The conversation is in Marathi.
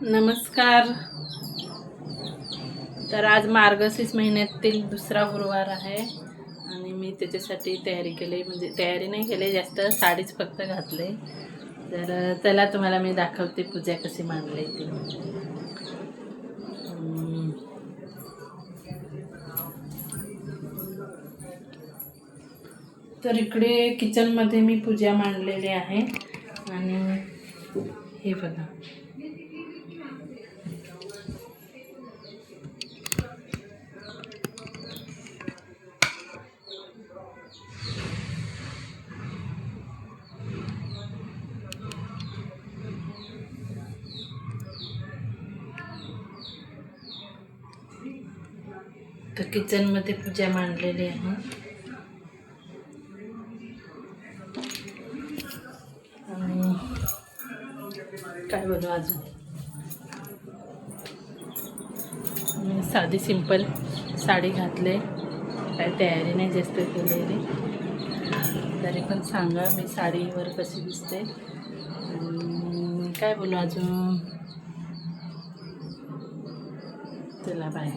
नमस्कार. तर आज मार्गशीर्ष महिन्यातील दुसरा गुरुवार आहे आणि मी त्याच्यासाठी तयारी केली. म्हणजे तयारी नाही केली जास्त, साडीच फक्त घातले. तर चला तुम्हाला मी दाखवते पूजा कशी मांडली ती. तर इकडे किचनमध्ये मी पूजा मांडलेली आहे आणि हे बघा, तर किचनमध्ये पूजा मांडलेली आहे. आणि काय बोलू अजून, मी साधी सिंपल साडी घातले, काय तयारी नाही जास्त केलेली. तरी पण सांगा मी साडीवर कशी दिसते. काय बोलू अजून, चला बाय.